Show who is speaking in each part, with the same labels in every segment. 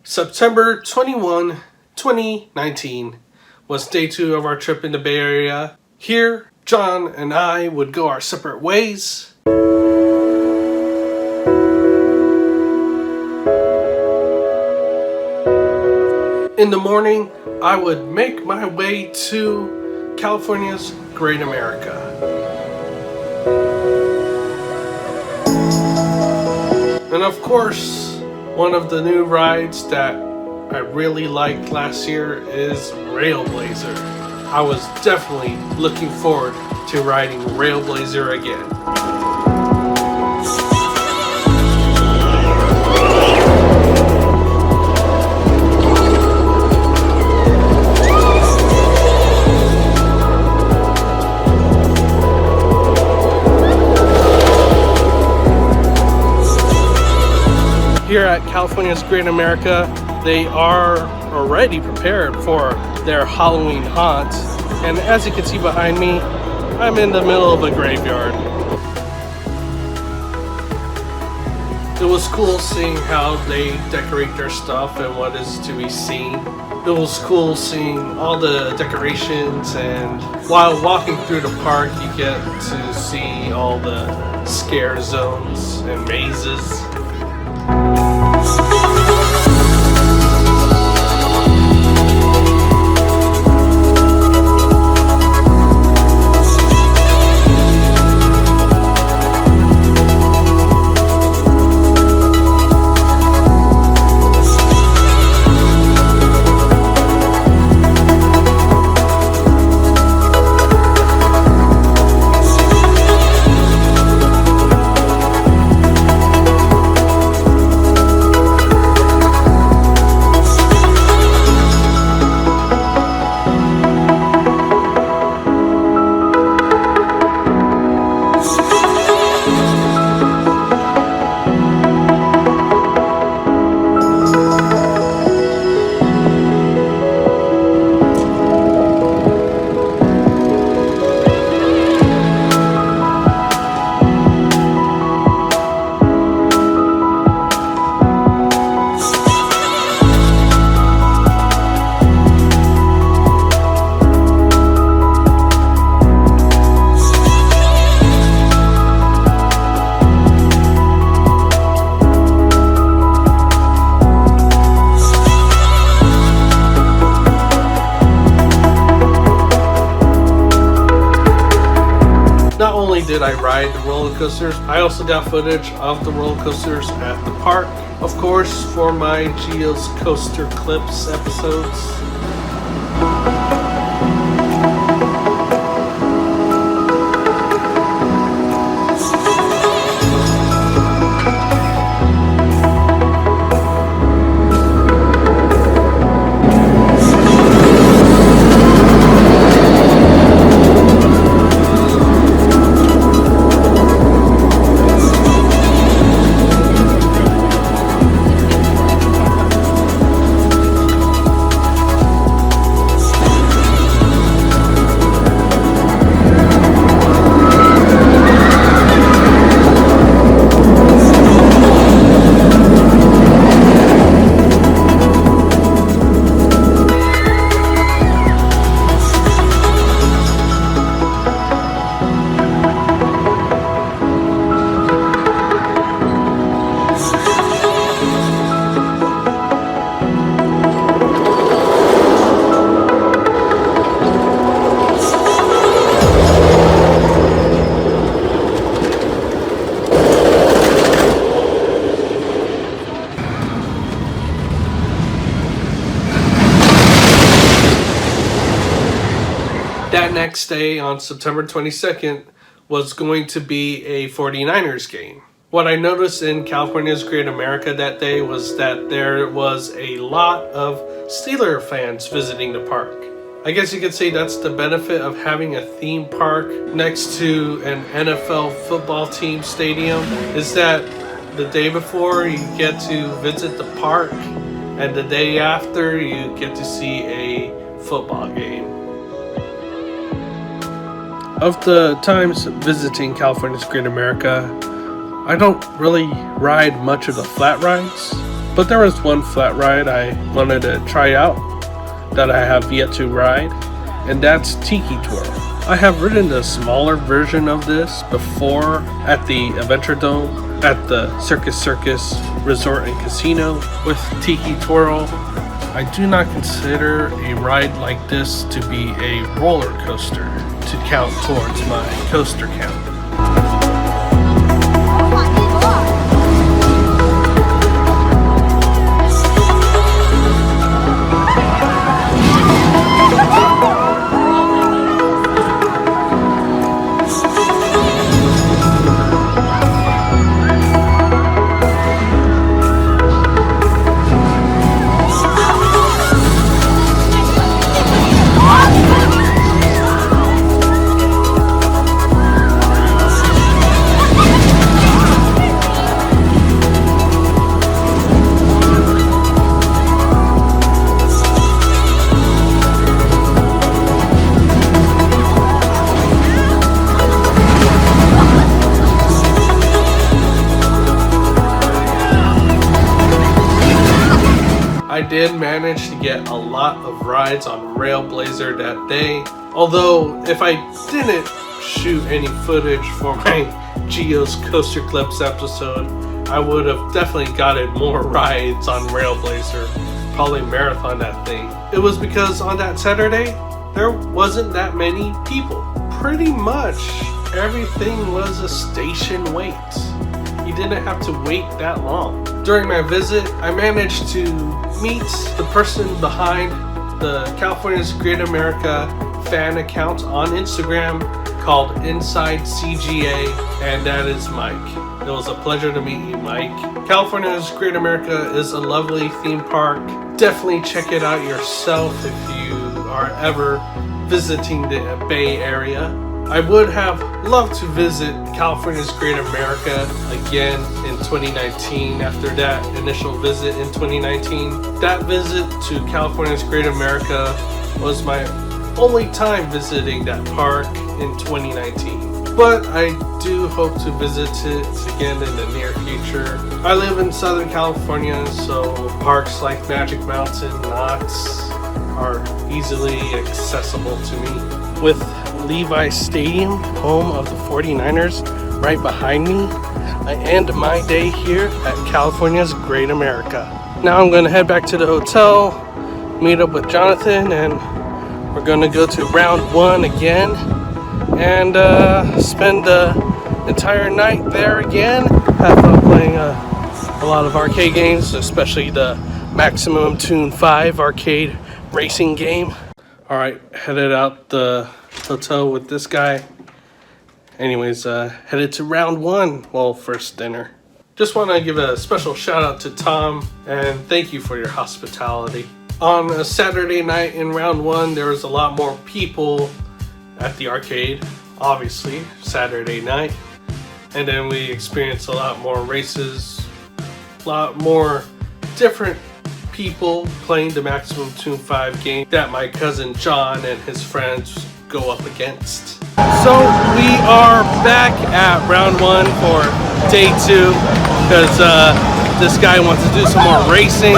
Speaker 1: September 21, 2019 was day 2 of our trip in the Bay Area. Here, Jon and I would go our separate ways. In the morning, I would make my way to California's Great America. And of course, one of the new rides that I really liked last year is RailBlazer. I was definitely looking forward to riding RailBlazer again. Here at California's Great America, they are already prepared for their Halloween haunt. And as you can see behind me, I'm in the middle of a graveyard. It was cool seeing how they decorate their stuff and what is to be seen. It was cool seeing all the decorations, and while walking through the park, you get to see all the scare zones and mazes. Not only did I ride the roller coasters, I also got footage of the roller coasters at the park. Of course, for my Geo's Coaster Clips episodes. That next day, on September 22nd, was going to be a 49ers game. What I noticed in California's Great America that day was that there was a lot of Steeler fans visiting the park. I guess you could say that's the benefit of having a theme park next to an NFL football team stadium, is that the day before you get to visit the park, and the day after you get to see a football game. Of the times visiting California's Great America, I don't really ride much of the flat rides. But there was one flat ride I wanted to try out that I have yet to ride, and that's Tiki Twirl. I have ridden the smaller version of this before at the Adventure Dome at the Circus Resort and Casino with Tiki Twirl. I do not consider a ride like this to be a roller coaster to count towards my coaster count. I did manage to get a lot of rides on RailBlazer that day, although if I didn't shoot any footage for my Geo's Coaster Clips episode, I would have definitely gotten more rides on RailBlazer, probably marathon that thing. It was because on that Saturday, there wasn't that many people. Pretty much everything was a station wait. You didn't have to wait that long. During my visit, I managed to meet the person behind the California's Great America fan account on Instagram called Inside CGA, and that is Mike. It was a pleasure to meet you, Mike. California's Great America is a lovely theme park. Definitely check it out yourself if you are ever visiting the Bay Area. I would have loved to visit California's Great America again in 2019 after that initial visit in 2019. That visit to California's Great America was my only time visiting that park in 2019. But I do hope to visit it again in the near future. I live in Southern California, so parks like Magic Mountain, Knott's are easily accessible to me. With Levi Stadium, home of the 49ers, right behind me, I end my day here at California's Great America. Now I'm going to head back to the hotel, meet up with Jonathan, and we're going to go to round 1 again and spend the entire night there again. Have fun playing a lot of arcade games, especially the Maximum Tune 5 arcade racing game. Alright, headed out the hotel with this guy. Anyways, headed to round 1. Well, first dinner. Just want to give a special shout out to Tom and thank you for your hospitality. On a Saturday night in round 1, there was a lot more people at the arcade, obviously, Saturday night. And then we experienced a lot more races, a lot more different people playing the Maximum Tune 5 game that my cousin Jon and his friends go up against. So we are back at round 1 for day 2 because this guy wants to do some more racing.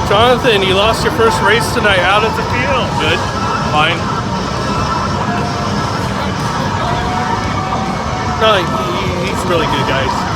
Speaker 1: Jonathan, you lost your first race tonight. How does it feel?
Speaker 2: Good. Fine.
Speaker 1: No, he's really good, guys.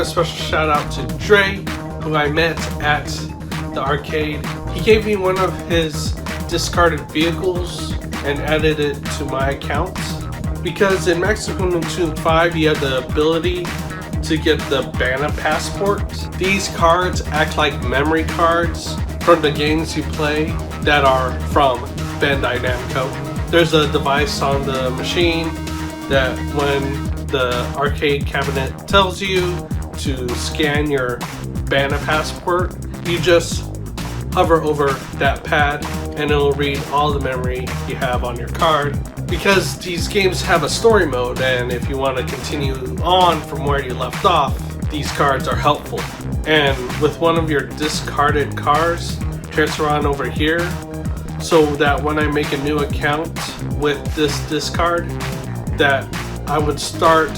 Speaker 1: special shout out to Dre, who I met at the arcade. He gave me one of his discarded vehicles and added it to my account. Because in Max Payne 5 you have the ability to get the Banner Passport. These cards act like memory cards from the games you play that are from Bandai Namco. There's a device on the machine that when the arcade cabinet tells you to scan your Banner Passport, you just hover over that pad and it'll read all the memory you have on your card. Because these games have a story mode, and if you want to continue on from where you left off, these cards are helpful. And with one of your discarded cards, transfer on over here so that when I make a new account with this discard, that I would start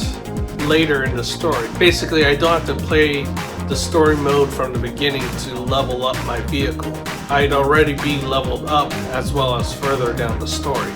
Speaker 1: later in the story. Basically, I don't have to play the story mode from the beginning to level up my vehicle. I'd already be leveled up as well as further down the story.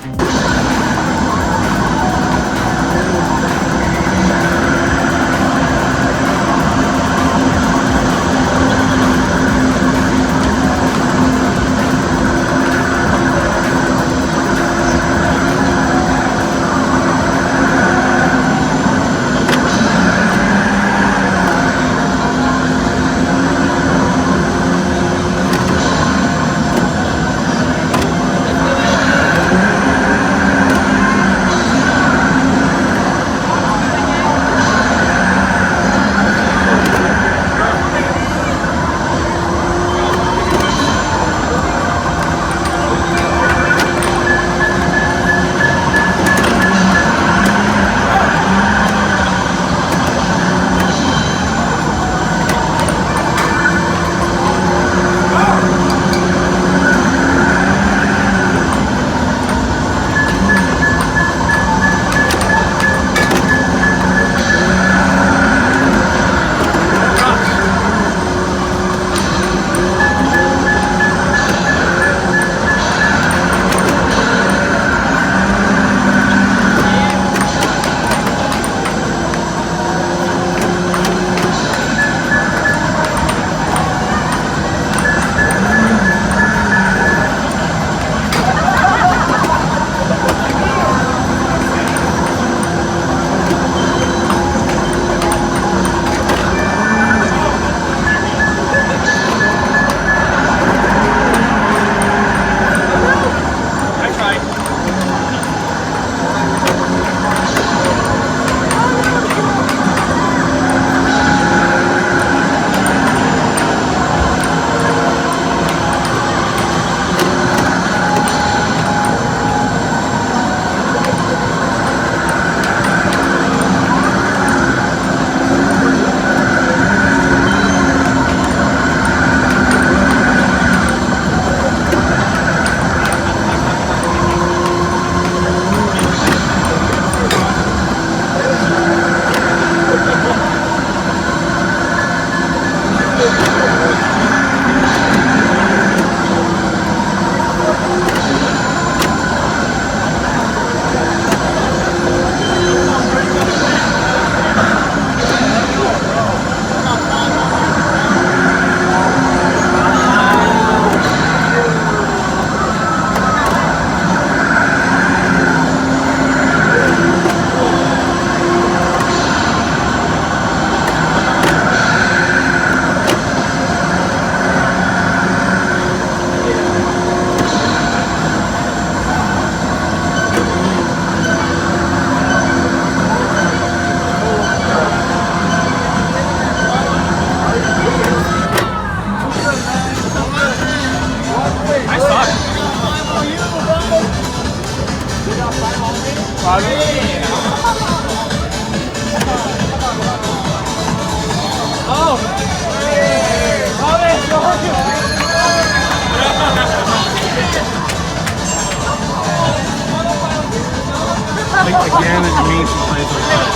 Speaker 2: Again, it means she plays like that.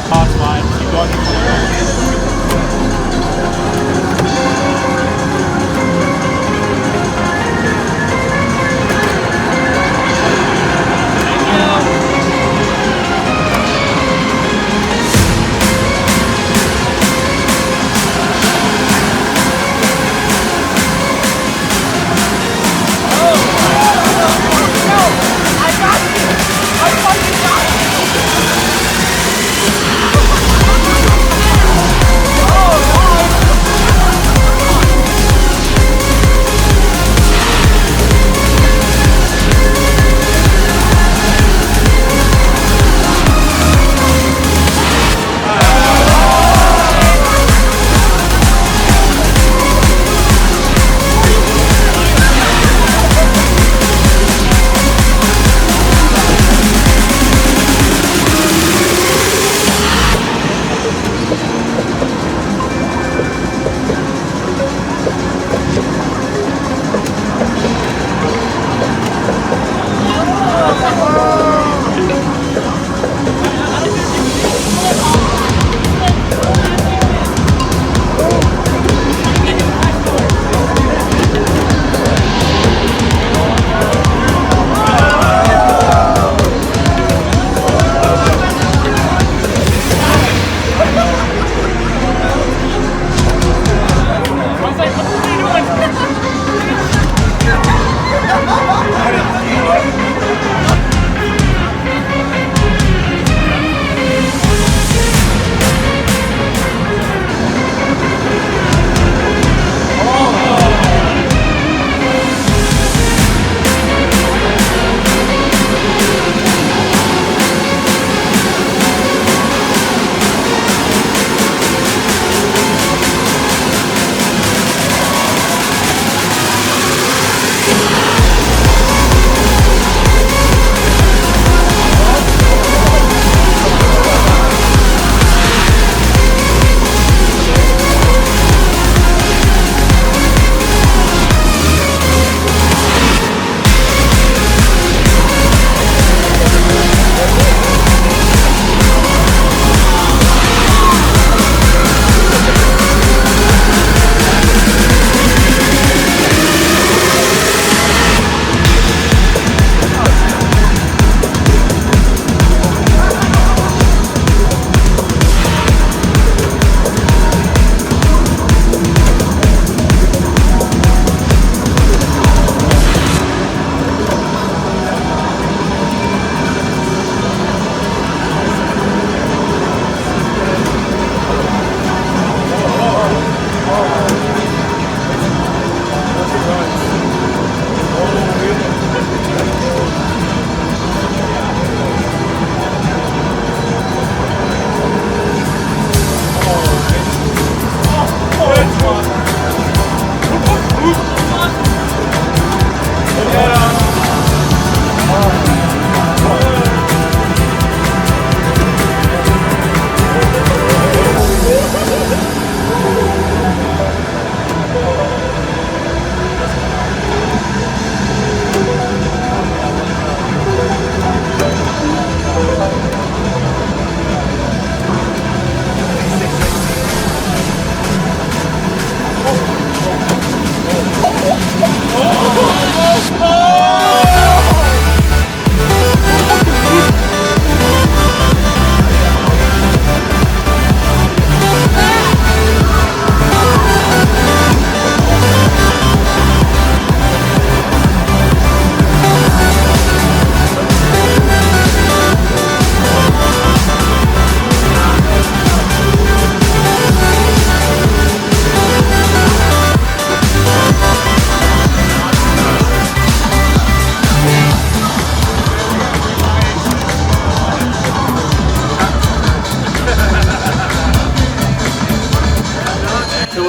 Speaker 2: Pause line, keep going.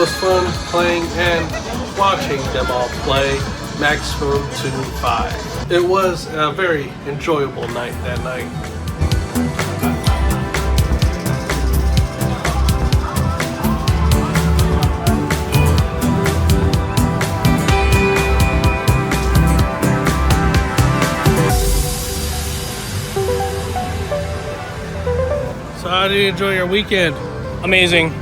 Speaker 1: was fun playing and watching them all play Maximum to 5. It was a very enjoyable night that night. So how did you enjoy your weekend?
Speaker 2: Amazing.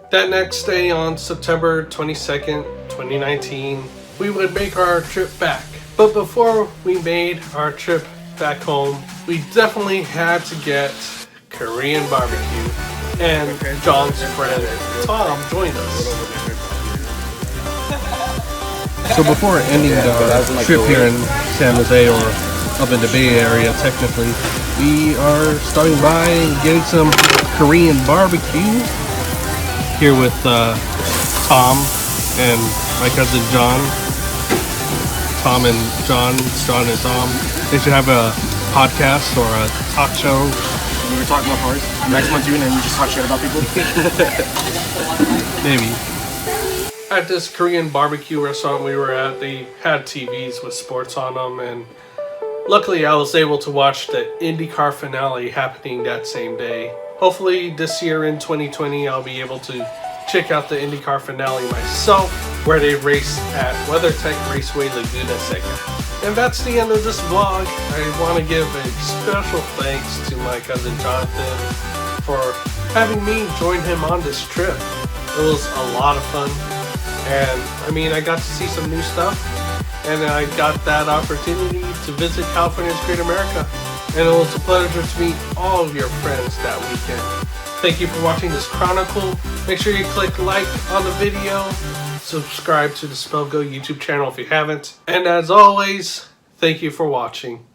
Speaker 1: That next day on September 22nd, 2019, we would make our trip back. But before we made our trip back home, we definitely had to get Korean barbecue. And John's friend Tom joined us.
Speaker 3: So before ending the trip here in San Jose, or up in the Bay Area technically, we are stopping by and getting some Korean barbecue here with Tom and my cousin John. Tom and John and Tom. They should have a podcast or a talk show.
Speaker 2: We were talking about cars. Next month, you and we just talk shit about people.
Speaker 3: Maybe.
Speaker 1: At this Korean barbecue restaurant we were at, they had TVs with sports on them, and luckily I was able to watch the IndyCar finale happening that same day. Hopefully this year in 2020 I'll be able to check out the IndyCar finale myself, where they race at WeatherTech Raceway Laguna Seca. And that's the end of this vlog. I want to give a special thanks to my cousin Jonathan for having me join him on this trip. It was a lot of fun, and I mean, I got to see some new stuff, and I got that opportunity to visit California's Great America, and it was a pleasure to meet all of your friends that weekend. Thank you for watching this Chronicle. Make sure you click like on the video, subscribe to the Spellgo YouTube channel if you haven't, and as always, thank you for watching.